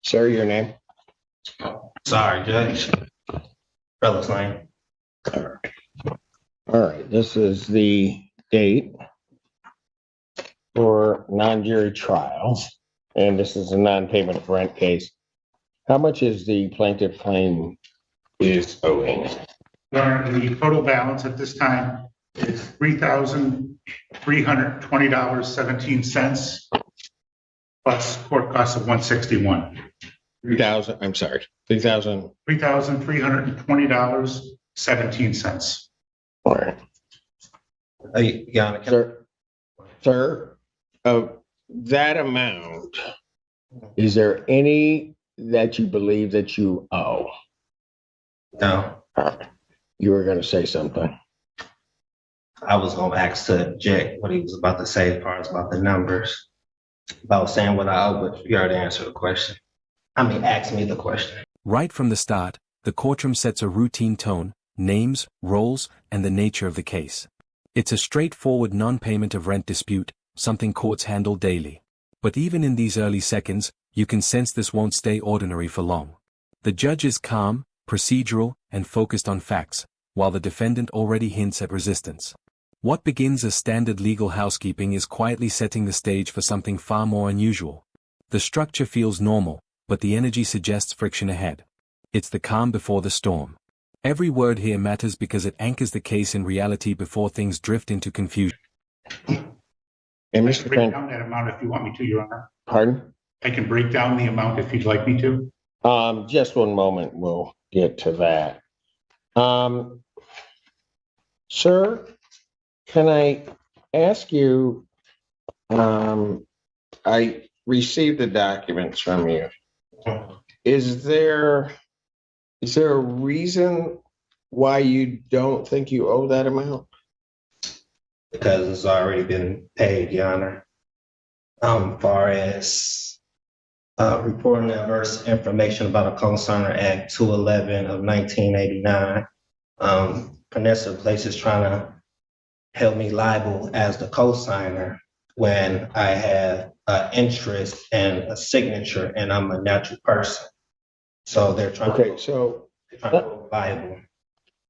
Sir, your name? Sorry, Judge. Fellas Lane. All right, this is the date for non-jury trial, and this is a non-payment of rent case. How much is the plaintiff claim is owing? The total balance at this time is $3,320.17 plus court costs of $161. 3,000, I'm sorry, 3,000. $3,320.17. All right. Sir, of that amount, is there any that you believe that you owe? No, You were going to say something. I was going to ask to object what he was about to say as far as about the numbers. About saying what I owe, but you already answered the question. Ask me the question. Right from the start, the courtroom sets a routine tone, names, roles, and the nature of the case. It's a straightforward non-payment of rent dispute, something courts handle daily. But even in these early seconds, you can sense this won't stay ordinary for long. The judge is calm, procedural, and focused on facts, while the defendant already hints at resistance. What begins as standard legal housekeeping is quietly setting the stage for something far more unusual. The structure feels normal, but the energy suggests friction ahead. It's the calm before the storm. Every word here matters because it anchors the case in reality before things drift into confusion. And I Mr. can break Fenn, down that amount if you want me to, Your Honor. pardon? I can break down the amount if you'd like me to. Just one moment, we'll get to that. Sir, can I ask you, I received the documents from you. Is there a reason why you don't think you owe that amount? Because it's already been paid, Your Honor. Far as reporting adverse information about a co-signer Act 211 of 1989, Vanessa Place is trying to held me liable as the co-signer when I have an interest and a signature and I'm a natural person. So they're trying to hold liable.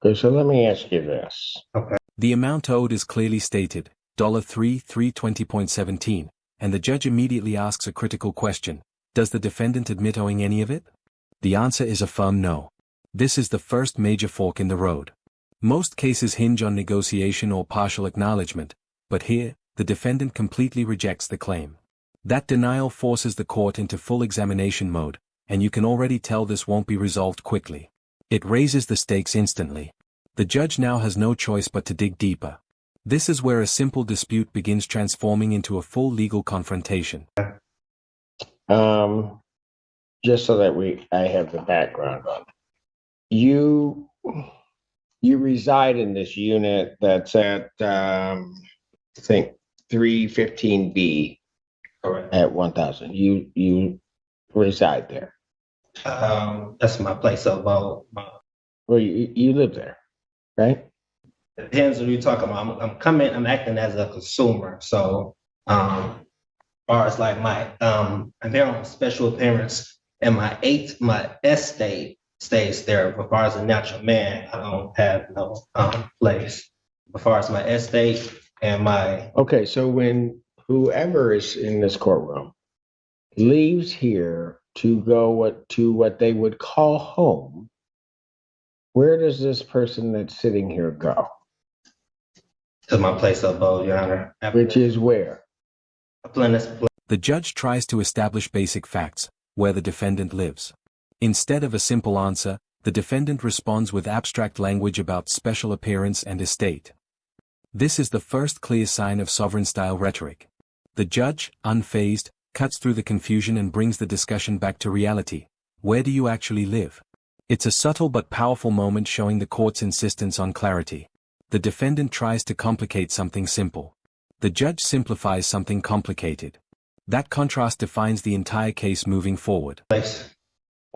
Okay, so let me ask you this. Okay. The amount owed is clearly stated, $3,320.17, and the judge immediately asks a critical question. Does the defendant admit owing any of it? The answer is a firm no. This is the first major fork in the road. Most cases hinge on negotiation or partial acknowledgement, but here, the defendant completely rejects the claim. That denial forces the court into full examination mode, and you can already tell this won't be resolved quickly. It raises the stakes instantly. The judge now has no choice but to dig deeper. This is where a simple dispute begins transforming into a full legal confrontation. Just so that I have the background on it. You reside in this unit that's at, I think 315B at 1000. You reside there. That's my place of abode. Well, you live there, right? Depends what you're talking about. I'm acting as a consumer. So, as far as like my, I'm there on special appearance, and my estate stays there. But as far as a natural man, I don't have no place. As far as my estate and my. Okay, so when whoever is in this courtroom leaves here to go to what they would call home, where does this person that's sitting here go? To my place of abode, Your Honor. Which is where? The judge tries to establish basic facts, where the defendant lives. Instead of a simple answer, the defendant responds with abstract language about special appearance and estate. This is the first clear sign of sovereign-style rhetoric. The judge, unfazed, cuts through the confusion and brings the discussion back to reality. Where do you actually live? It's a subtle but powerful moment showing the court's insistence on clarity. The defendant tries to complicate something simple. The judge simplifies something complicated. That contrast defines the entire case moving forward.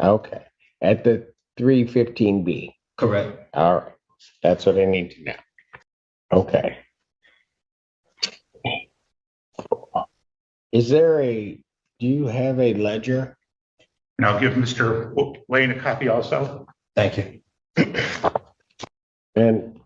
Okay. At the 315B. Correct. All right. That's what I need to know. Okay. Do you have a ledger? And I'll give Mr. Lane a copy also. Thank you. And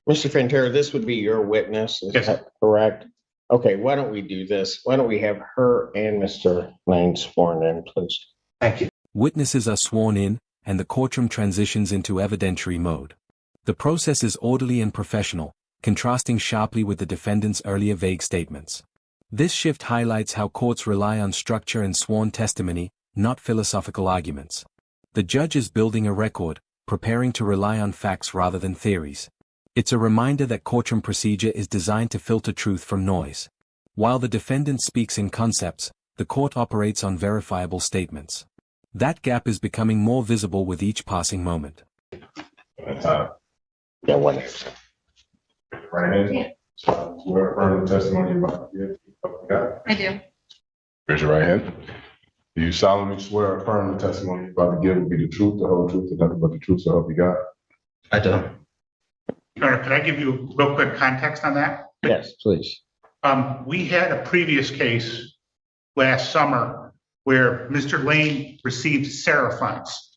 Mr. Fantera, this would be your witness, is Yes. that correct? Okay, why don't we do this? Why don't we have her and Mr. Lane sworn in, please? Thank you. Witnesses are sworn in, and the courtroom transitions into evidentiary mode. The process is orderly and professional, contrasting sharply with the defendant's earlier vague statements. This shift highlights how courts rely on structure and sworn testimony, not philosophical arguments. The judge is building a record, preparing to rely on facts rather than theories. It's a reminder that courtroom procedure is designed to filter truth from noise. While the defendant speaks in concepts, the court operates on verifiable statements. That gap is becoming more visible with each passing moment. Yeah, one. Right hand. Swear affirm the testimony you're about to give. Okay. I do. Raise your right hand. Do you solemnly swear or affirm the testimony you're about to give will be the truth, the whole truth, and nothing but the truth, so help you God? I do. Your Honor, could I give you real quick context on that? Yes, please. We had a previous case last summer where Mr. Lane received Sarah funds.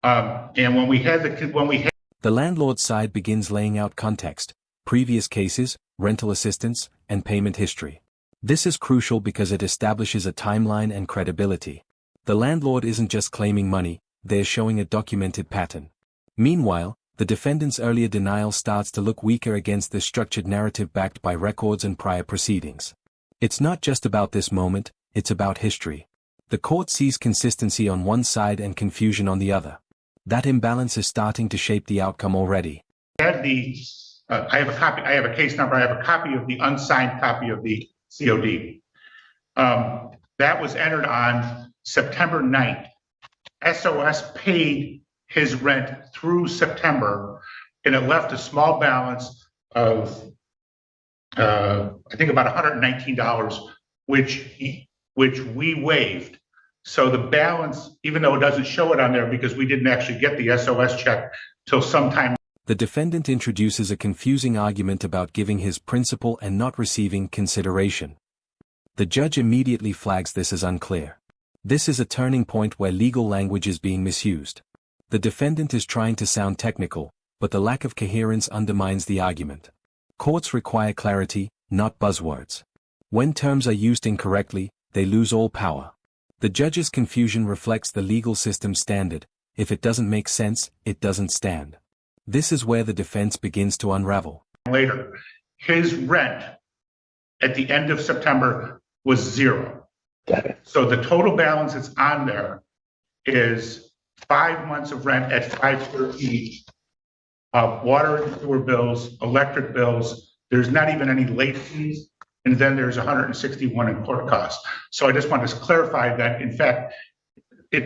And when we had The landlord's side begins laying out context, previous cases, rental assistance, and payment history. This is crucial because it establishes a timeline and credibility. The landlord isn't just claiming money, they're showing a documented pattern. Meanwhile, the defendant's earlier denial starts to look weaker against this structured narrative backed by records and prior proceedings. It's not just about this moment, it's about history. The court sees consistency on one side and confusion on the other. That imbalance is starting to shape the outcome already. had I have a copy, I have a case number, I have a copy of the unsigned copy of the COD. That was entered on September 9th. SOS paid his rent through September, and it left a small balance of, I think about $119, which we waived. So the balance, even though it doesn't show it on there because we didn't actually get the SOS check till sometime. The defendant introduces a confusing argument about giving his principal and not receiving consideration. The judge immediately flags this as unclear. This is a turning point where legal language is being misused. The defendant is trying to sound technical, but the lack of coherence undermines the argument. Courts require clarity, not buzzwords. When terms are used incorrectly, they lose all power. The judge's confusion reflects the legal system's standard: if it doesn't make sense, it doesn't stand. This is where the defense begins to unravel. Later, his rent at the end of September was $0. Got it. So the total balance that's on there is 5 months of rent at $513, water and sewer bills, electric bills. There's not even any late fees, and then there's 161 in court costs. So I just want to clarify that, in fact,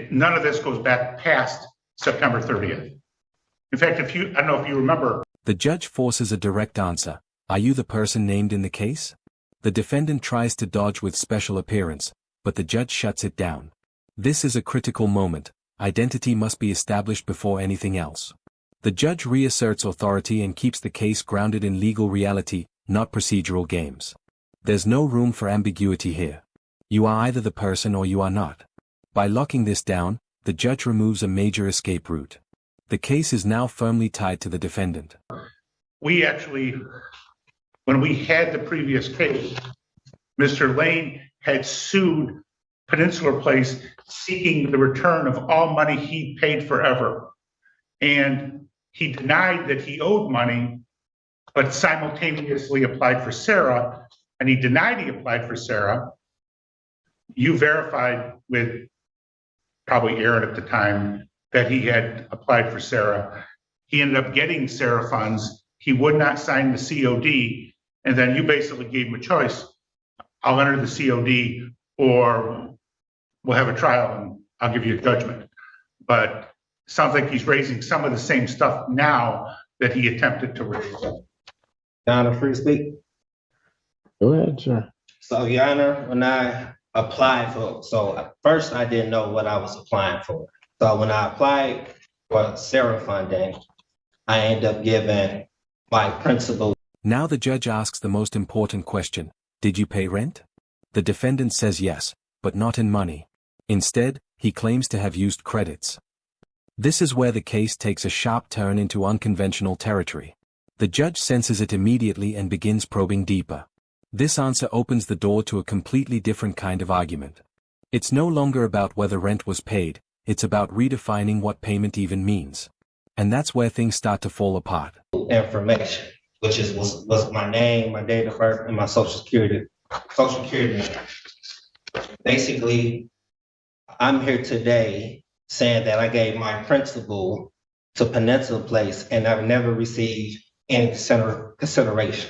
none of this goes back past September 30th. In fact, I don't know if you remember. The judge forces a direct answer. Are you the person named in the case? The defendant tries to dodge with special appearance, but the judge shuts it down. This is a critical moment. Identity must be established before anything else. The judge reasserts authority and keeps the case grounded in legal reality, not procedural games. There's no room for ambiguity here. You are either the person or you are not. By locking this down, the judge removes a major escape route. The case is now firmly tied to the defendant. We actually, when we had the previous case, Mr. Lane had sued Peninsula Place seeking the return of all money he paid forever. And he denied that he owed money, but simultaneously applied for Sarah, and he denied he applied for Sarah. You verified with probably Aaron at the time that he had applied for Sarah. He ended up getting Sarah funds. He would not sign the COD, and then you basically gave him a choice. I'll enter the COD, or we'll have a trial and I'll give you a judgment. But it sounds like he's raising some of the same stuff now that he attempted to raise. Your Honor, free to speak. Go ahead, sir. So, Your Honor, when I applied at first I didn't know what I was applying for. So when I applied for Sarah funding, I ended up giving my principal. Now the judge asks the most important question: did you pay rent? The defendant says yes, but not in money. Instead, he claims to have used credits. This is where the case takes a sharp turn into unconventional territory. The judge senses it immediately and begins probing deeper. This answer opens the door to a completely different kind of argument. It's no longer about whether rent was paid, it's about redefining what payment even means. And that's where things start to fall apart. Information, which was my name, my date of birth, and my social security number. Basically, I'm here today saying that I gave my principal to Peninsula Place and I've never received any consideration.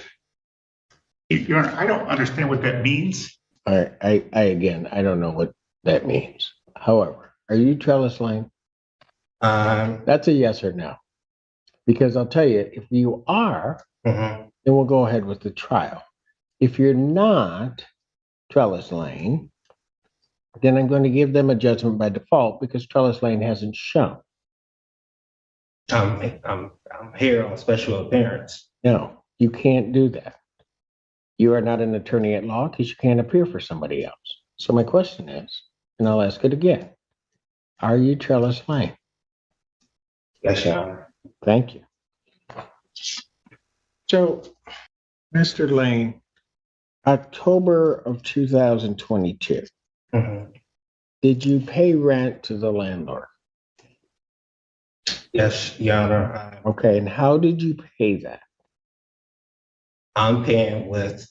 Your Honor, I don't understand what that means. I again, I don't know what that means. However, are you Trellis Lane? That's a yes or no. Because I'll tell you, if you are, then we'll go ahead with the trial. If you're not Trellis Lane, then I'm going to give them a judgment by default because Trellis Lane hasn't shown. I'm here on special appearance. No, you can't do that. You are not an attorney at law because you can't appear for somebody else. So my question is, and I'll ask it again, are you Trellis Lane? Yes, Your Honor. Thank you. So, Mr. Lane, October of 2022, did you pay rent to the landlord? Yes, Your Honor. Okay, and how did you pay that? I'm paying with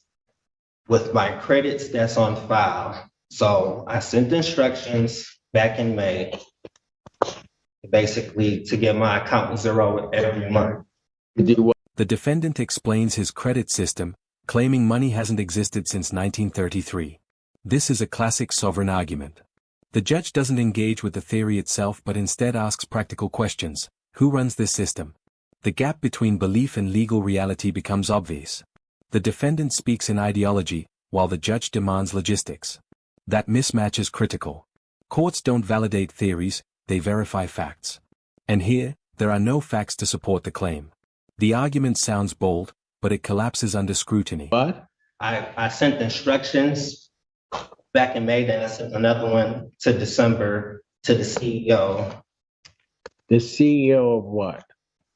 my credits that's on file. So I sent instructions back in May, basically to get my account zero every month. The defendant explains his credit system, claiming money hasn't existed since 1933. This is a classic sovereign argument. The judge doesn't engage with the theory itself but instead asks practical questions. Who runs this system? The gap between belief and legal reality becomes obvious. The defendant speaks in ideology, while the judge demands logistics. That mismatch is critical. Courts don't validate theories, they verify facts. And here, there are no facts to support the claim. The argument sounds bold, but it collapses under scrutiny. What? I sent instructions back in May, then I sent another one to December to the CEO. The CEO of what?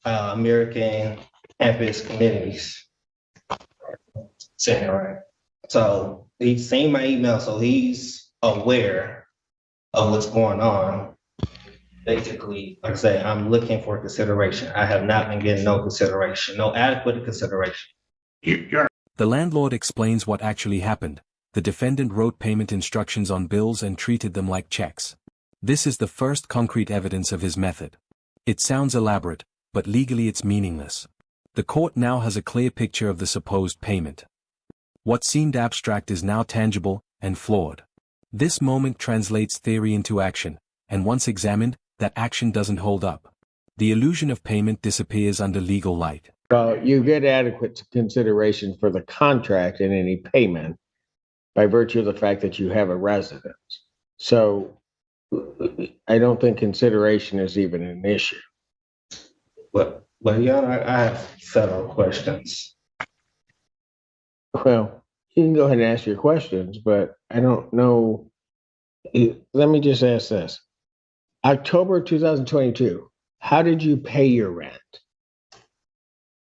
American Campus Communities. Saying it right. So he's seen my email, so he's aware of what's going on. Basically, like I say, I'm looking for consideration. I have not been getting no consideration, no adequate consideration. Your Honor, The landlord explains what actually happened. The defendant wrote payment instructions on bills and treated them like checks. This is the first concrete evidence of his method. It sounds elaborate, but legally it's meaningless. The court now has a clear picture of the supposed payment. What seemed abstract is now tangible and flawed. This moment translates theory into action, and once examined, that action doesn't hold up. The illusion of payment disappears under legal light. Well, you get adequate consideration for the contract and any payment by virtue of the fact that you have a residence. So I don't think consideration is even an issue. But yeah, I have several questions. Well, you can go ahead and ask your questions, but I don't know. Let me just ask this. October 2022, how did you pay your rent?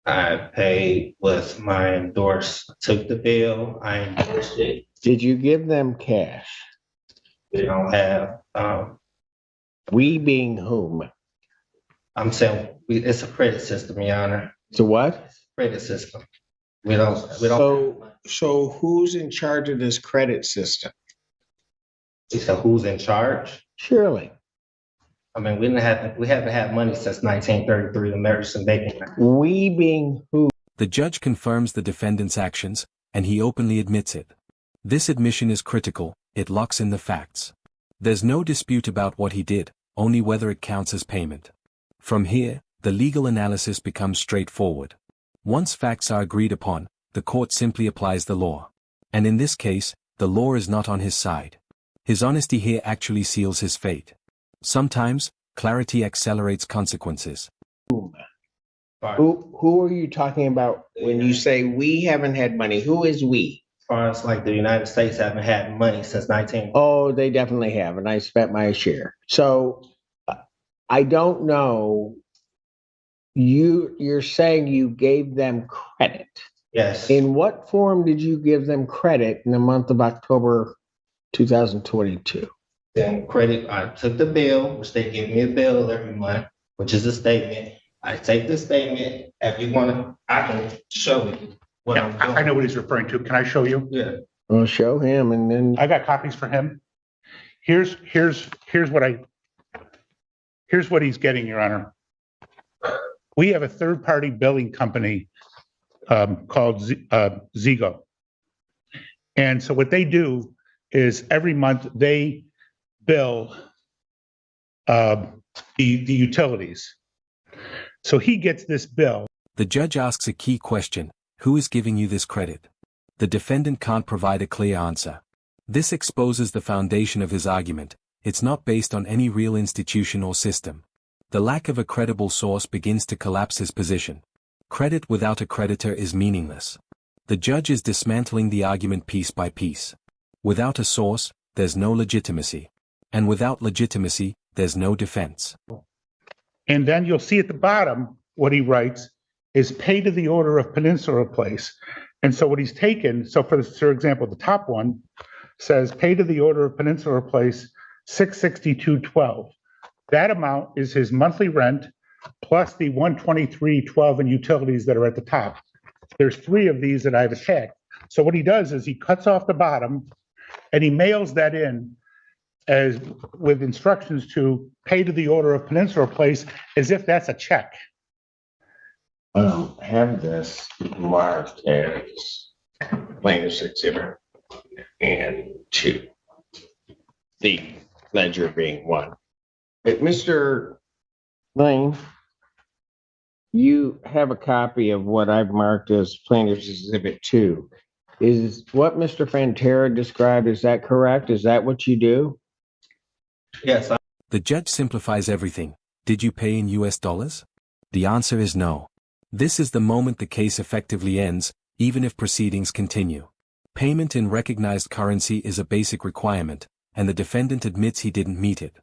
I paid with my took the bill, I endorsed it. Did you give them cash? We don't have, We being whom? I'm saying, it's a credit system, Your Honor. So what? Credit system. We don't. So who's in charge of this credit system? So who's in charge? Surely. I mean, we haven't had money since 1933, the American Bacon Act. We being who? The judge confirms the defendant's actions, and he openly admits it. This admission is critical, it locks in the facts. There's no dispute about what he did, only whether it counts as payment. From here, the legal analysis becomes straightforward. Once facts are agreed upon, the court simply applies the law. And in this case, the law is not on his side. His honesty here actually seals his fate. Sometimes, clarity accelerates consequences. Who are you talking about when you say we haven't had money? Who is we? far as like the United States haven't had money since 19. Oh, they definitely have, and I spent my share. So I don't know. You're saying you gave them credit. Yes. In what form did you give them credit in the month of October 2022? Then credit, I took the bill, which they give me a bill every month, which is a statement. I take the statement. If you want to, I can show you what Yeah, I'm doing. I know what he's referring to. Can I show you? Yeah. Well, show him, and then I got copies for him. Here's what he's getting, Your Honor. We have a third-party billing company called Zigo. And so what they do is every month they bill the utilities. So he gets this bill. The judge asks a key question: who is giving you this credit? The defendant can't provide a clear answer. This exposes the foundation of his argument. It's not based on any real institution or system. The lack of a credible source begins to collapse his position. Credit without a creditor is meaningless. The judge is dismantling the argument piece by piece. Without a source, there's no legitimacy. And without legitimacy, there's no defense. And then you'll see at the bottom, what he writes is pay to the order of Peninsula Place. And so what he's taken, so for example, the top one says pay to the order of Peninsula Place, $662.12. That amount is his monthly rent plus the $123.12 in utilities that are at the top. There's 3 of these that I've attacked. So what he does is he cuts off the bottom and he mails that in as with instructions to pay to the order of Peninsula Place as if that's a check. have this marked as plaintiff's exhibit and 2. The ledger being 1. But Mr. Lane, you have a copy of what I've marked as plaintiff's exhibit 2. Is what Mr. Fantera described, is that correct? Is that what you do? Yes. The judge simplifies everything. Did you pay in US dollars? The answer is no. This is the moment the case effectively ends, even if proceedings continue. Payment in recognized currency is a basic requirement, and the defendant admits he didn't meet it.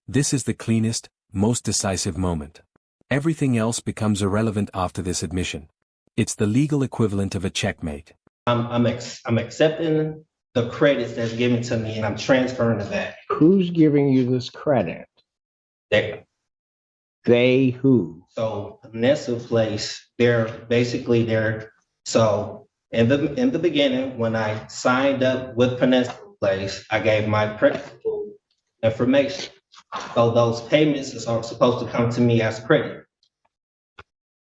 This is the cleanest, most decisive moment. Everything else becomes irrelevant after this admission. It's the legal equivalent of a checkmate. I'm accepting the credits that's given to me and I'm transferring it back. Who's giving you this credit? They who? So Peninsula Place, so in the beginning, when I signed up with Peninsula Place, I gave my principal information. So those payments are supposed to come to me as credit.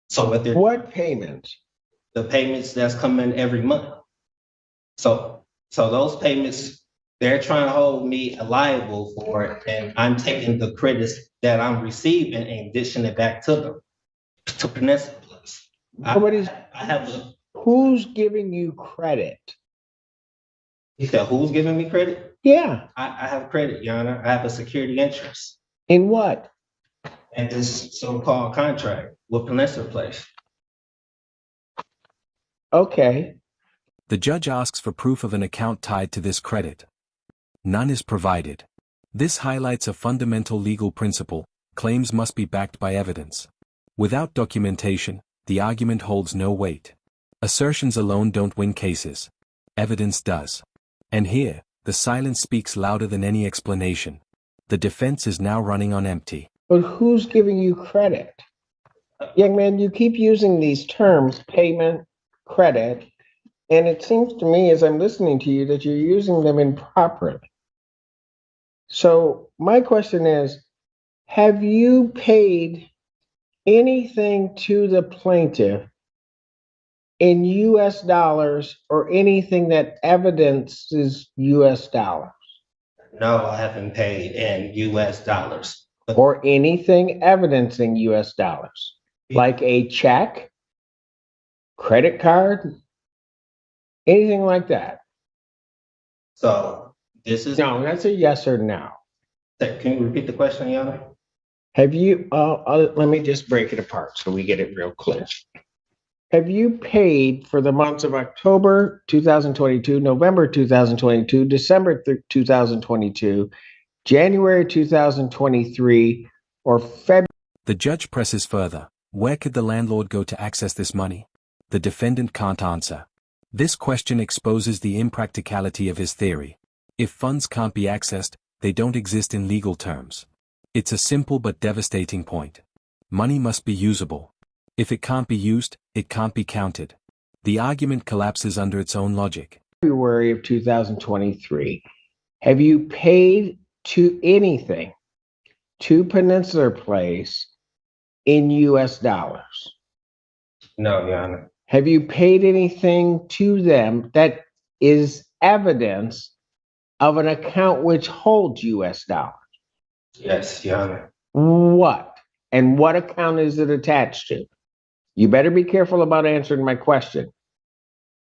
So What payment? the payments that's coming every month. So those payments, they're trying to hold me liable for it, and I'm taking the credits that I'm receiving and dishing it back to them, to Peninsula Place. Who's giving you credit? You said who's giving me credit? Yeah. I have credit, Your Honor. I have a security interest In what? in this so-called contract with Peninsula Place. Okay. The judge asks for proof of an account tied to this credit. None is provided. This highlights a fundamental legal principle: claims must be backed by evidence. Without documentation, the argument holds no weight. Assertions alone don't win cases. Evidence does. And here, the silence speaks louder than any explanation. The defense is now running on empty. But who's giving you credit? Young man, you keep using these terms, payment, credit, and it seems to me as I'm listening to you that you're using them improperly. So my question is, have you paid anything to the plaintiff in US dollars or anything that evidences US dollars? No, I haven't paid in US dollars. Or anything evidencing US dollars? Like a check, credit card, anything like that? So this is. No, that's a yes or no. Can you repeat the question, Your Honor? Have you, let me just break it apart so we get it real clear. have you paid for the months of October 2022, November 2022, December 2022, January 2023, or February? The judge presses further. Where could the landlord go to access this money? The defendant can't answer. This question exposes the impracticality of his theory. If funds can't be accessed, they don't exist in legal terms. It's a simple but devastating point. Money must be usable. If it can't be used, it can't be counted. The argument collapses under its own logic. February of 2023, have you paid to anything to Peninsular Place in US dollars? No, Your Honor. Have you paid anything to them that is evidence of an account which holds US dollars? Yes, Your Honor. What? And what account is it attached to? You better be careful about answering my question.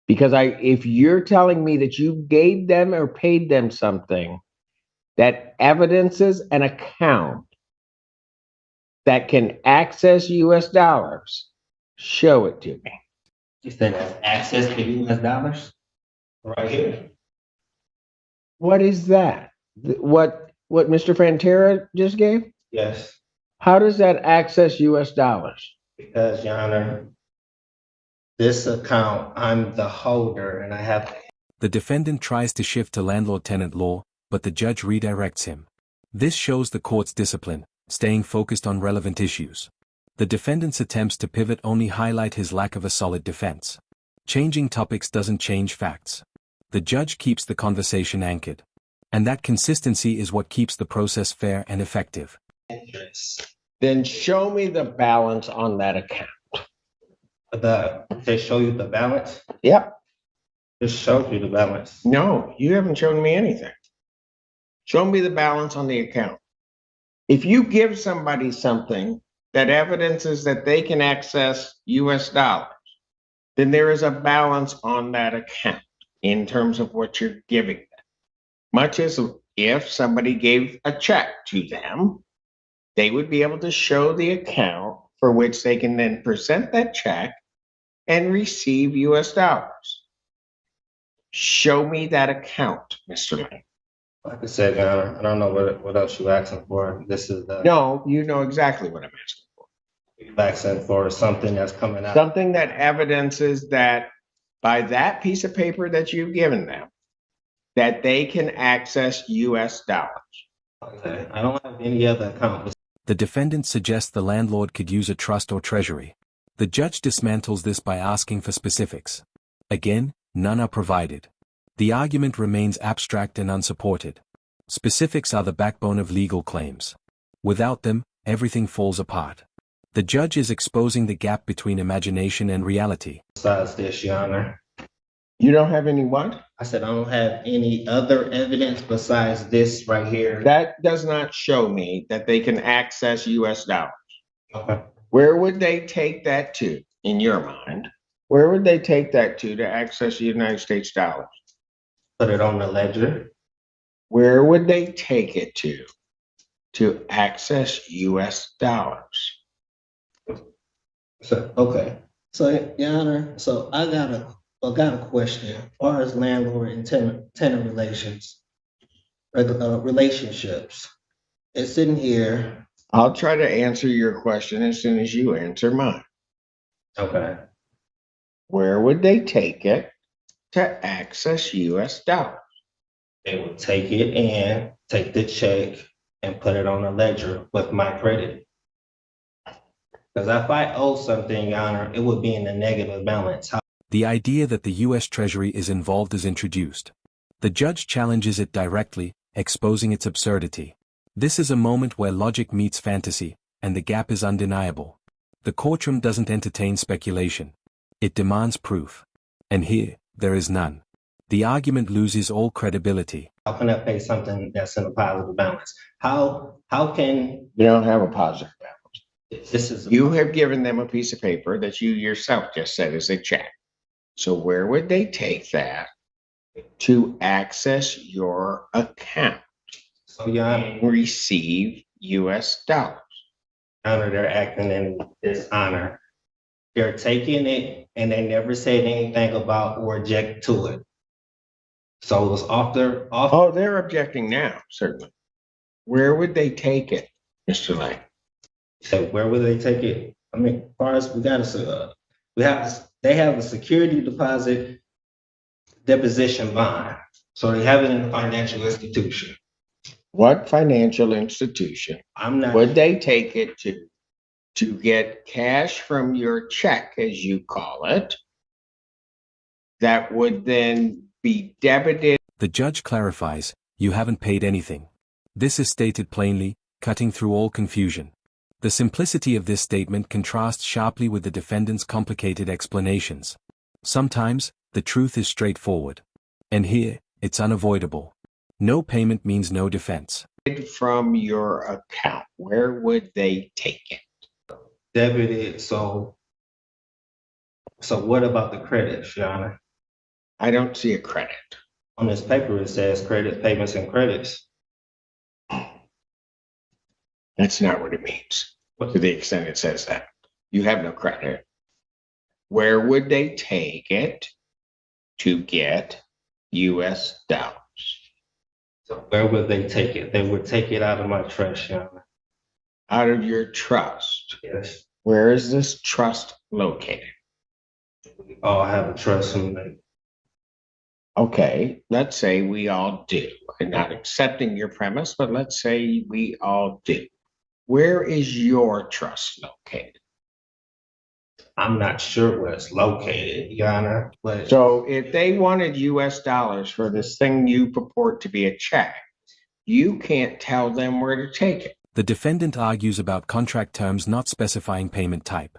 Because if you're telling me that you gave them or paid them something that evidences an account that can access US dollars, show it to me. You said that's access to US dollars? Right here. What is that? What Mr. Fantera just gave? Yes, How does that access US dollars? because Your Honor, this account, I'm the holder and I have. The defendant tries to shift to landlord-tenant law, but the judge redirects him. This shows the court's discipline, staying focused on relevant issues. The defendant's attempts to pivot only highlight his lack of a solid defense. Changing topics doesn't change facts. The judge keeps the conversation anchored. And that consistency is what keeps the process fair and effective. Interest. Then show me the balance on that account. They show you the balance? Yep. Just showed you the balance. No, you haven't shown me anything. Show me the balance on the account. If you give somebody something that evidences that they can access US dollars, then there is a balance on that account in terms of what you're giving them. Much as if somebody gave a check to them, they would be able to show the account for which they can then present that check and receive US dollars. Show me that account, Mr. Lane. Like I said, Your Honor, I don't know what else you're asking for. This is the. No, you know exactly what I'm asking for. You're asking for something that's coming out. Something that evidences that by that piece of paper that you've given them, that they can access US dollars. Okay. I don't have any other account. The defendant suggests the landlord could use a trust or treasury. The judge dismantles this by asking for specifics. Again, none are provided. The argument remains abstract and unsupported. Specifics are the backbone of legal claims. Without them, everything falls apart. The judge is exposing the gap between imagination and reality. Besides this, Your Honor. You don't have any what? I said I don't have any other evidence besides this right here. That does not show me that they can access US dollars. Okay. Where would they take that to, in your mind? Where would they take that to access the United States dollars? Put it on the ledger. Where would they take it to access US dollars? So, okay. So, Your Honor, so I got a question. As far as landlord and tenant relations, relationships, it's sitting here. I'll try to answer your question as soon as you answer mine. Okay. Where would they take it to access US dollars? They would take it and take the check and put it on a ledger with my credit. Because if I owe something, Your Honor, it would be in a negative balance. The idea that the U.S. Treasury is involved is introduced. The judge challenges it directly, exposing its absurdity. This is a moment where logic meets fantasy, and the gap is undeniable. The courtroom doesn't entertain speculation. It demands proof. And here, there is none. The argument loses all credibility. How can I pay something that's in a positive balance? How can You don't have a positive balance. this is You have given them a piece of paper that you yourself just said is a check. So where would they take that to access your account so Your Honor, and receive US dollars? they're acting in dishonor. They're taking it and they never said anything about or object to it. So it was off Oh, they're objecting now, certainly. Where would they take it, Mr. Lang? so where would they take it? I mean, as far as they have a security deposit deposition bond. So they have it in a financial institution. What financial institution I'm not, would they take it to get cash from your check, as you call it, that would then be debited? The judge clarifies, you haven't paid anything. This is stated plainly, cutting through all confusion. The simplicity of this statement contrasts sharply with the defendant's complicated explanations. Sometimes, the truth is straightforward. And here, it's unavoidable. No payment means no defense. From your account, where would they take it? debited, so what about the credits, Your Honor? I don't see a credit. On this paper, it says credit, payments, and credits. That's not what it means, to the extent it says that. You have no credit. Where would they take it to get US dollars? So where would they take it? They would take it out of my trust, Your Honor. Out of your trust. Yes. Where is this trust located? We all have a trust in me. Okay, let's say we all do. I'm not accepting your premise, but let's say we all do. Where is your trust located? I'm not sure where it's located, Your Honor, but So if they wanted US dollars for this thing you purport to be a check, you can't tell them where to take it. The defendant argues about contract terms not specifying payment type.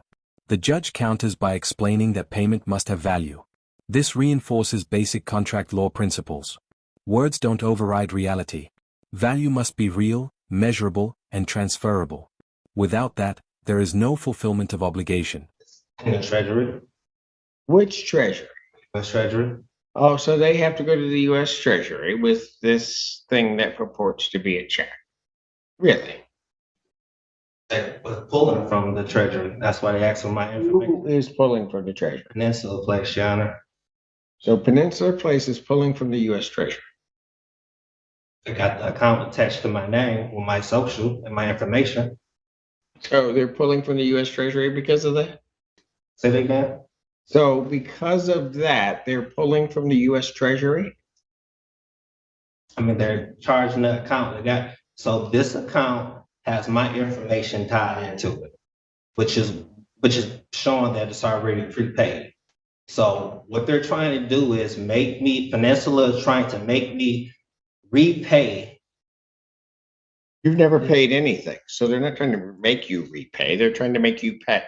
The judge counters by explaining that payment must have value. This reinforces basic contract law principles. Words don't override reality. Value must be real, measurable, and transferable. Without that, there is no fulfillment of obligation. in the Treasury, Which treasury? US Treasury, Oh, so they have to go to the US Treasury with this thing that purports to be a check. Really? they was pulling from the Treasury. That's why they asked for my information. Who is pulling from the treasury? Peninsula Place, Your Honor. So Peninsula Place is pulling from the US Treasury. I got the account attached to my name with my social and my information. So they're pulling from the US Treasury because of that? Say that again? So because of that, they're pulling from the US Treasury? I mean, they're charging the account. So this account has my information tied into it, which is showing that it's already prepaid. So what they're trying to do is Peninsula is trying to make me repay. You've never paid anything, so they're not trying to make you repay, they're trying to make you pay.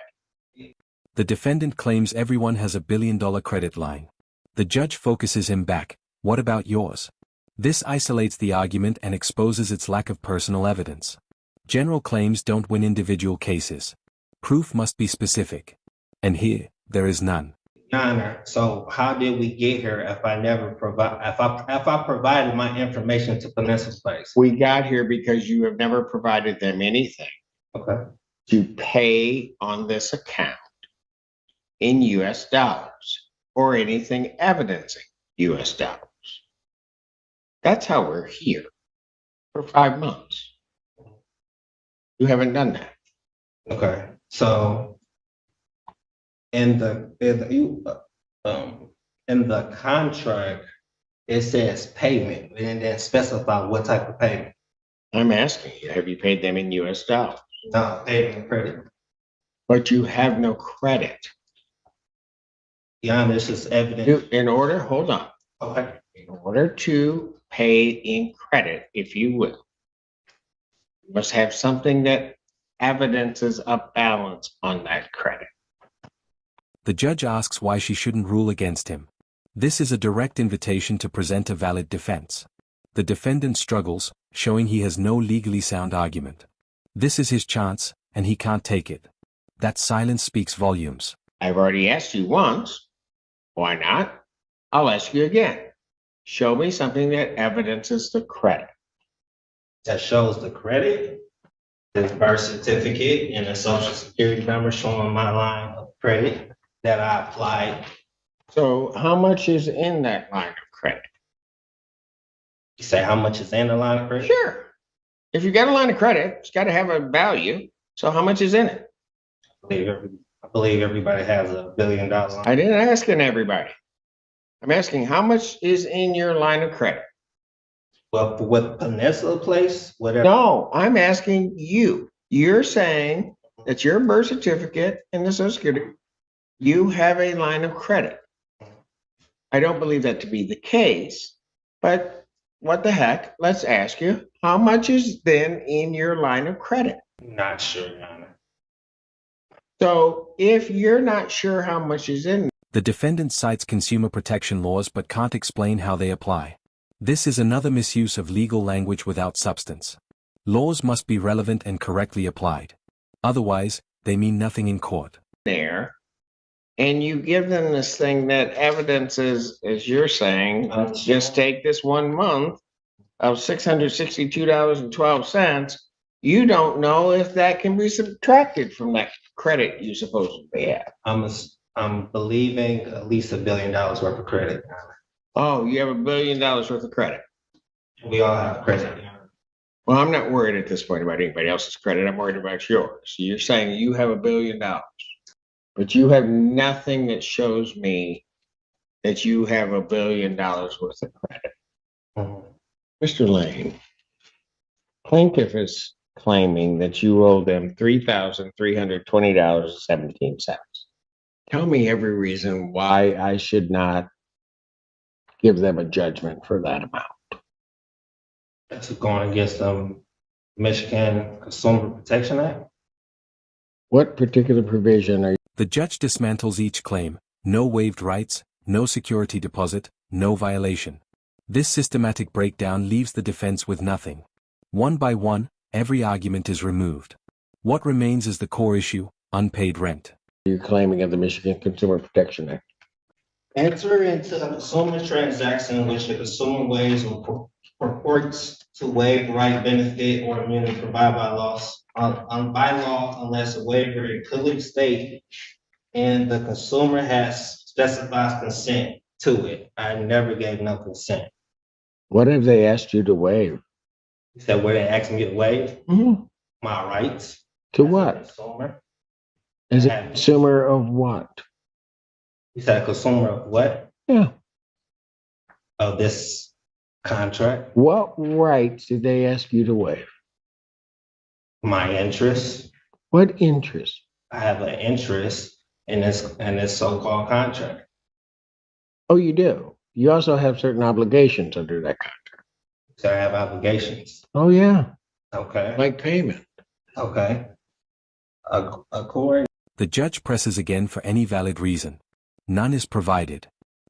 The defendant claims everyone has a $1 billion credit line. The judge focuses him back. What about yours? This isolates the argument and exposes its lack of personal evidence. General claims don't win individual cases. Proof must be specific. And here, there is none. Your Honor, so how did we get here if I never if I provided my information to Peninsula Place? We got here because you have never provided them anything Okay. to pay on this account in US dollars or anything evidencing US dollars. That's how we're here for 5 months. You haven't done that. Okay. So in the contract, it says payment and then specify what type of payment. I'm asking you, have you paid them in US dollars? No, payment credit. But you have no credit. Your Honor, this is evidence. Hold on. Okay. In order to pay in credit, if you will, you must have something that evidences a balance on that credit. The judge asks why she shouldn't rule against him. This is a direct invitation to present a valid defense. The defendant struggles, showing he has no legally sound argument. This is his chance, and he can't take it. That silence speaks volumes. I've already asked you once. Why not? I'll ask you again. Show me something that evidences the credit. That shows the credit, the birth certificate, and the social security number showing my line of credit that I applied. So how much is in that line of credit? You say how much is in the line of credit? Sure. If you got a line of credit, it's got to have a value. So how much is in it? I believe everybody has $1 billion. I didn't ask everybody. I'm asking how much is in your line of credit? Well, for what Peninsula Place, whatever. No, I'm asking you. You're saying that your birth certificate and the Social Security, you have a line of credit. I don't believe that to be the case, but what the heck? Let's ask you, how much is then in your line of credit? Not sure, Your Honor. So if you're not sure how much is in, The defendant cites consumer protection laws but can't explain how they apply. This is another misuse of legal language without substance. Laws must be relevant and correctly applied. Otherwise, they mean nothing in court. there, and you give them this thing that evidences, as you're saying, let's just take this 1 month of $662.12. You don't know if that can be subtracted from that credit you supposedly have. I'm believing at least $1 billion worth of credit, Your Honor. Oh, you have $1 billion worth of credit. We all have credit, Your Honor. Well, I'm not worried at this point about anybody else's credit. I'm worried about yours. You're saying you have $1 billion, but you have nothing that shows me that you have $1 billion worth of credit. Mhm. Mr. Lane, plaintiff is claiming that you owe them $3,320.17. Tell me every reason why I should not give them a judgment for that amount. That's going against Michigan Consumer Protection Act. What particular provision are you? The judge dismantles each claim: no waived rights, no security deposit, no violation. This systematic breakdown leaves the defense with nothing. One by one, every argument is removed. What remains is the core issue: unpaid rent. Claiming of the Michigan Consumer Protection Act? Enter into a consumer transaction in which the consumer waives or purports to waive right, benefit, or immunity provided by law, unless a waiver in clearly state and the consumer has specified consent to it. I never gave no consent. What have they asked you to waive? You said, where they asked me to waive Mhm. my rights? To as a what? consumer. As a consumer of what? You said a consumer of what? Yeah. Of this contract, What rights did they ask you to waive? my interest. What interest? I have an interest in this so-called contract. Oh, you do. You also have certain obligations under that contract. So I have obligations. Oh, yeah. Okay. Like payment. Okay. According. The judge presses again for any valid reason. None is provided.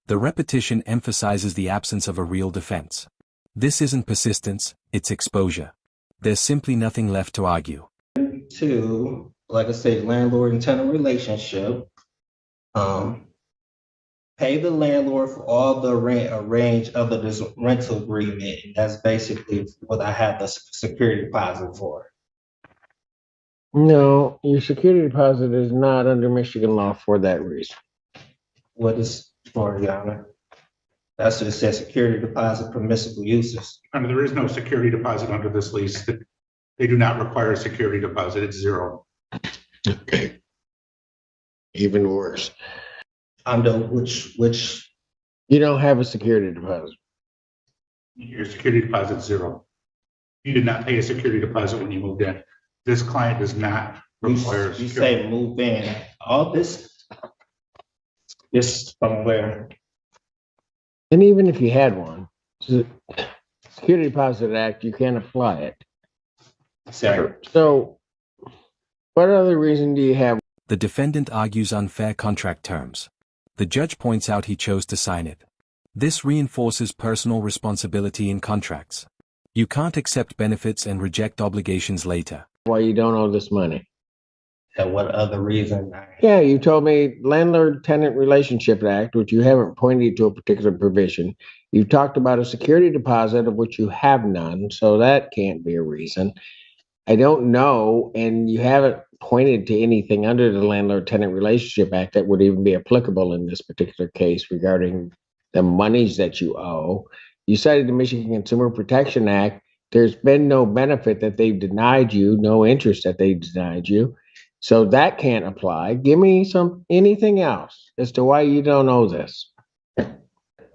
The repetition emphasizes the absence of a real defense. This isn't persistence, it's exposure. There's simply nothing left to argue. To, like I said, landlord and tenant relationship. Pay the landlord for all the rent arranged under this rental agreement. And that's basically what I have the security deposit for. No, your security deposit is not under Michigan law for that reason. What is for, Your Honor? That's what it says, security deposit permissible uses. And there is no security deposit under this lease. They do not require a security deposit. It's zero. Okay. Even worse. Under which You don't have a security deposit. Your security deposit is zero. You did not pay a security deposit when you moved in. This client does not require. you say move in, all this from where? And even if you had one, the Security Deposit Act, you can't apply it. Sorry. So what other reason do you have? The defendant argues unfair contract terms. The judge points out he chose to sign it. This reinforces personal responsibility in contracts. You can't accept benefits and reject obligations later. Why you don't owe this money? And what other reason? Yeah, you told me Landlord-Tenant Relationship Act, which you haven't pointed to a particular provision. You talked about a security deposit of which you have none, so that can't be a reason. I don't know, and you haven't pointed to anything under the Landlord-Tenant Relationship Act that would even be applicable in this particular case regarding the monies that you owe. You cited the Michigan Consumer Protection Act. There's been no benefit that they've denied you, no interest that they've denied you. So that can't apply. Give me anything else as to why you don't owe this.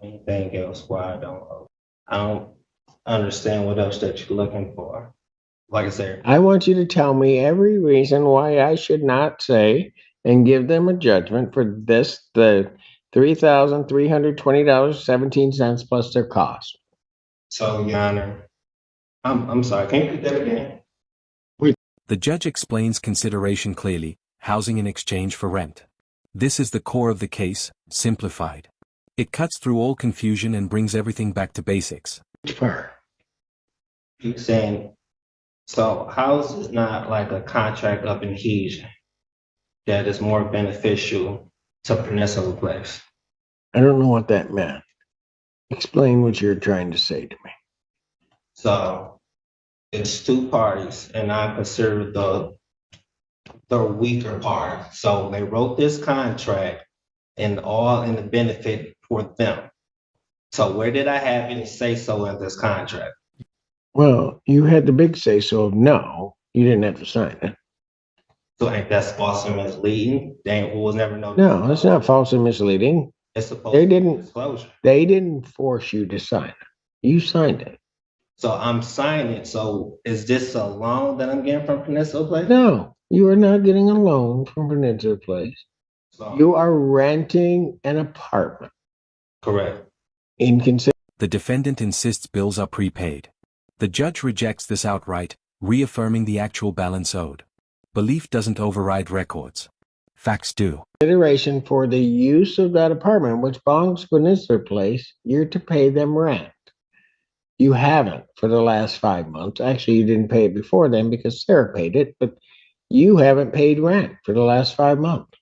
Anything else why I don't know? I don't understand what else that you're looking for. Like I said, I want you to tell me every reason why I should not say and give them a judgment for this, the $3,320.17 plus their cost. so Your Honor, I'm sorry, can you repeat that again? The judge explains consideration clearly, housing in exchange for rent. This is the core of the case, simplified. It cuts through all confusion and brings everything back to basics. Which part? You're saying, so house is not like a contract of adhesion that is more beneficial to Peninsula Place. I don't know what that meant. Explain what you're trying to say to me. So it's two parties, and I consider the weaker part. So they wrote this contract and all in the benefit for them. So where did I have any say so in this contract? Well, you had the big say so of no, you didn't have to sign it. So ain't that false and misleading? They was never no. No, it's not false and misleading. It's supposed They to be didn't. disclosure. They didn't force you to sign it. You signed it. So I'm signing. So is this a loan that I'm getting from Peninsula Place? No, you are not getting a loan from Peninsula Place. So, You are renting an apartment. correct. The defendant insists bills are prepaid. The judge rejects this outright, reaffirming the actual balance owed. Belief doesn't override records. Facts do. Consideration for the use of that apartment, which belongs to Peninsula Place, you're to pay them rent. You haven't for the last 5 months. Actually, you didn't pay it before then because Sarah paid it, but you haven't paid rent for the last 5 months.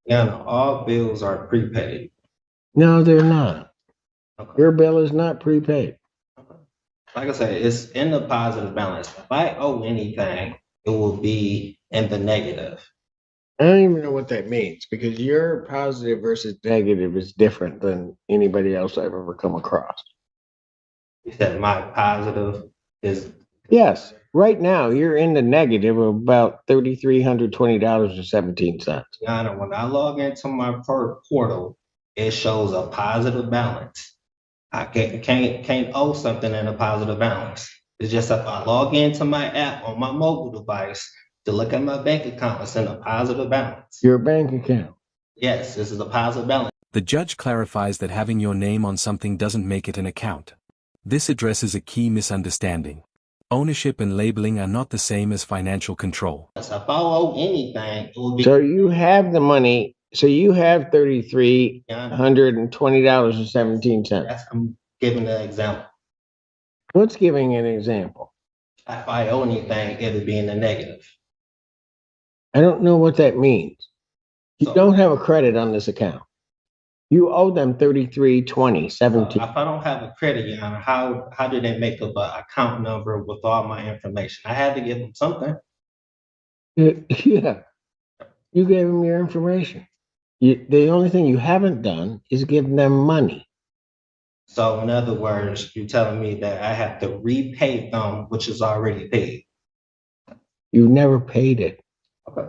Yeah, no, all bills are prepaid. No, they're not. Okay. Your bill is not prepaid. Like I said, it's in the positive balance. If I owe anything, it will be in the negative. I don't even know what that means because your positive versus negative is different than anybody else I've ever come across. You said my positive is. Yes, right now you're in the negative of about $3,320.17. Yana, when I log into my portal, it shows a positive balance. I can't owe something in a positive balance. It's just if I log into my app on my mobile device to look at my bank account, it's in a positive balance. Your bank account. Yes, this is a positive balance. The judge clarifies that having your name on something doesn't make it an account. This addresses a key misunderstanding. Ownership and labeling are not the same as financial control. If I owe anything, it will be. So you have the money. So you have $3,320.17. I'm giving an example. What's giving an example? If I owe anything, it'll be in the negative. I don't know what that means. You So- don't have a credit on this account. You owe them $33.20.17. If I don't have a credit, Yana, how do they make up an account number with all my information? I had to give them something. Yeah, you gave them your information. The only thing you haven't done is give them money. So in other words, you're telling me that I have to repay them, which is already paid. You never paid it. Okay.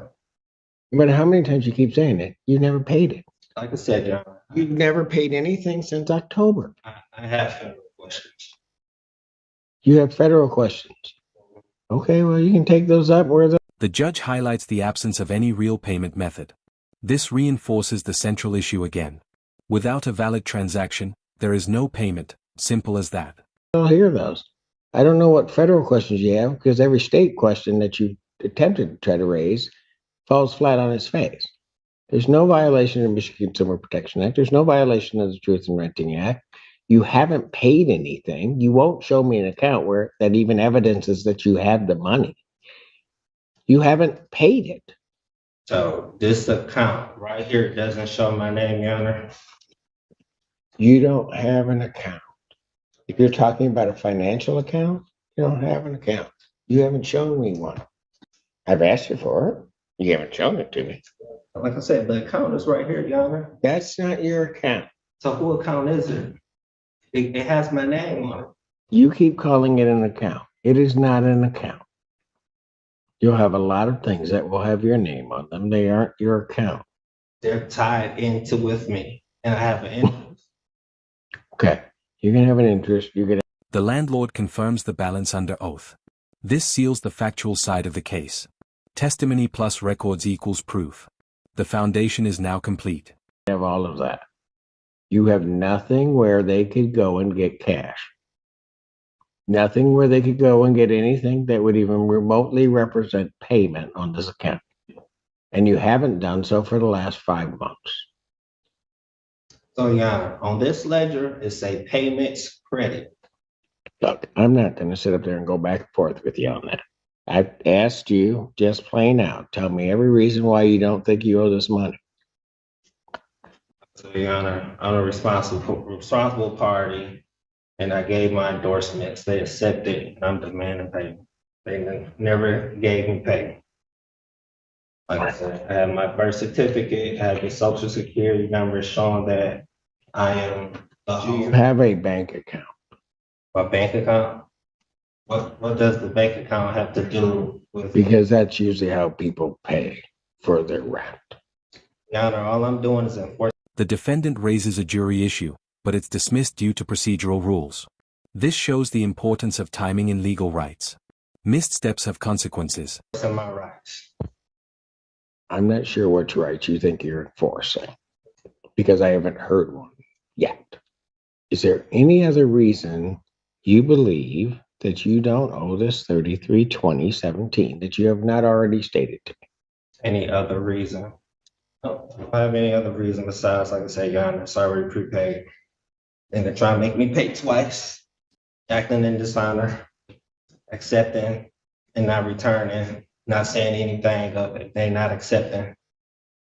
No matter how many times you keep saying it, you never paid it. Like I said, John, You've never paid anything since October. I have federal questions. You have federal questions. Okay, well, you can take those up where The judge highlights the absence of any real payment method. This reinforces the central issue again. Without a valid transaction, there is no payment, simple as that. I'll hear those. I don't know what federal questions you have because every state question that you attempted to try to raise falls flat on its face. There's no violation of the Michigan Consumer Protection Act. There's no violation of the Truth in Renting Act. You haven't paid anything. You won't show me an account where that even evidences that you have the money. You haven't paid it. So this account right here doesn't show my name, Your Honor. You don't have an account. If you're talking about a financial account, you don't have an account. You haven't shown me one. I've asked you for it. You haven't shown it to me. Like I said, the account is right here, Your Honor. That's not your account. So who account is it? It has my name on it. You keep calling it an account. It is not an account. You'll have a lot of things that will have your name on them. They aren't your account. They're tied into with me, and I have an interest. Okay. You can have an interest. You can. The landlord confirms the balance under oath. This seals the factual side of the case. Testimony plus records equals proof. The foundation is now complete. Have all of that. You have nothing where they could go and get cash. Nothing where they could go and get anything that would even remotely represent payment on this account. And you haven't done so for the last 5 months. So, Your Honor, on this ledger, it say payments credit. Look, I'm not going to sit up there and go back and forth with you on that. I asked you just plain out. Tell me every reason why you don't think you owe this money. So, Your Honor, I'm a responsible party, and I gave my endorsements. They accepted, and I'm demanding payment. They never gave me payment. Like I said, I have my birth certificate, I have the social security number showing that I am the Do you home. have a bank account? My bank account? What does the bank account have to do with? Because that's usually how people pay for their rent. Your Honor, all I'm doing is enforcing. The defendant raises a jury issue, but it's dismissed due to procedural rules. This shows the importance of timing in legal rights. Missed steps have consequences. My rights. I'm not sure which rights you think you're enforcing because I haven't heard one yet. Is there any other reason you believe that you don't owe this 33-20-17 that you have not already stated to me? Any other reason? No, I don't have any other reason besides, like I said, Your Honor, it's already prepaid. And they're trying to make me pay twice, acting in dishonor, accepting and not returning, not saying anything of it. They're not accepting.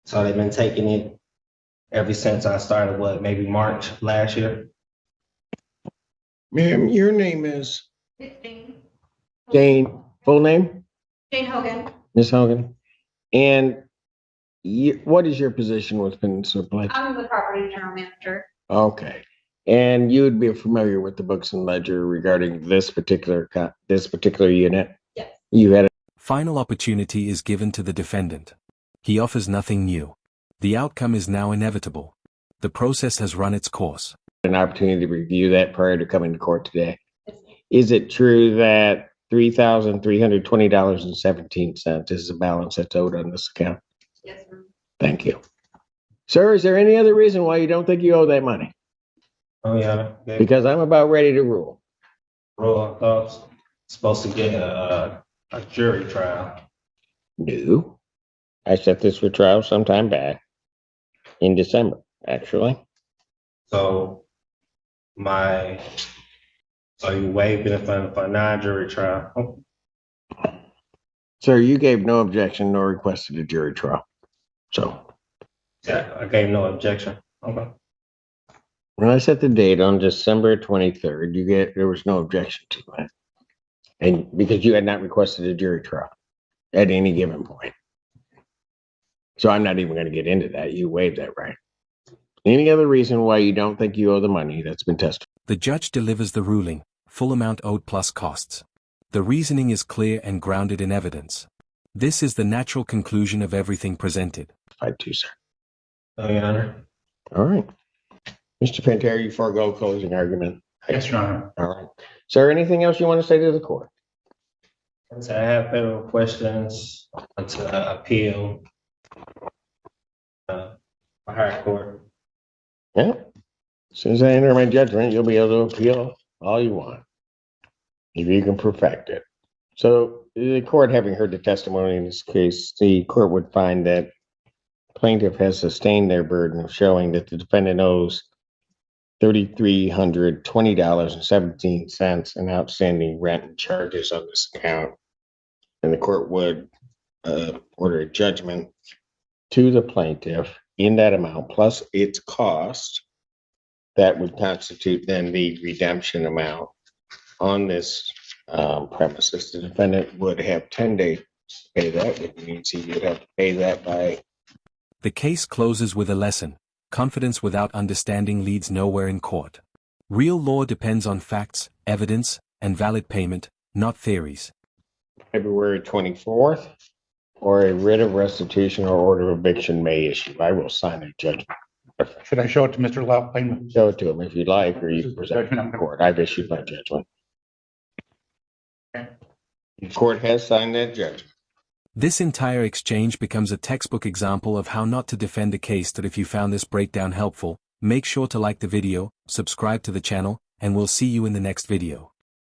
So they've been taking it ever since I started, maybe March last year. Ma'am, your name is Jane. Jane, full name? Jane Hogan. Ms. Hogan. And what is your position with Peninsula Place? I'm the property general manager. Okay. And you would be familiar with the books and ledger regarding this particular unit? Yes. You had Final opportunity is given to the defendant. He offers nothing new. The outcome is now inevitable. The process has run its course. an opportunity to review that prior to coming to court today. Is it true that $3,320.17 is the balance that's owed on this account? Yes, sir. Thank you. Sir, is there any other reason why you don't think you owe that money? Oh, yeah. Because I'm about ready to rule. Roll thoughts. Supposed to get a jury trial. No. I set this for trial sometime back in December, actually. So you waived it for a non-jury trial. Sir, you gave no objection nor requested a jury trial. So Yeah, I gave no objection. Okay. when I set the date on December 23rd, there was no objection to it. And because you had not requested a jury trial at any given point. So I'm not even going to get into that. You waived that right. Any other reason why you don't think you owe the money that's been testified? The judge delivers the ruling, full amount owed plus costs. The reasoning is clear and grounded in evidence. This is the natural conclusion of everything presented. To, sir. Oh, Your Honor. All right. Mr. Pantera, you forego closing argument. Yes, Your Honor. All right. Sir, anything else you want to say to the court? So I have federal questions to appeal a higher court. Yeah. As soon as I enter my judgment, you'll be able to appeal all you want, if you can perfect it. So the court, having heard the testimony in this case, the court would find that plaintiff has sustained their burden of showing that the defendant owes $3,320.17 in outstanding rent and charges on this account. And the court would order a judgment to the plaintiff in that amount, plus its cost. That would constitute then the redemption amount on this premises. The defendant would have 10 days pay that, which means he would have to pay that by, The case closes with a lesson. Confidence without understanding leads nowhere in court. Real law depends on facts, evidence, and valid payment, not theories. February 24th, or a writ of restitution or order of eviction may issue. I will sign a judgment. Should I show it to Mr. Lane? Show it to him if you'd like, or you This is can the present it judgment to I'm the court. I've issued my judgment. Okay. The court has signed that judgment. This entire exchange becomes a textbook example of how not to defend a case. That if you found this breakdown helpful, make sure to like the video, subscribe to the channel, and we'll see you in the next video.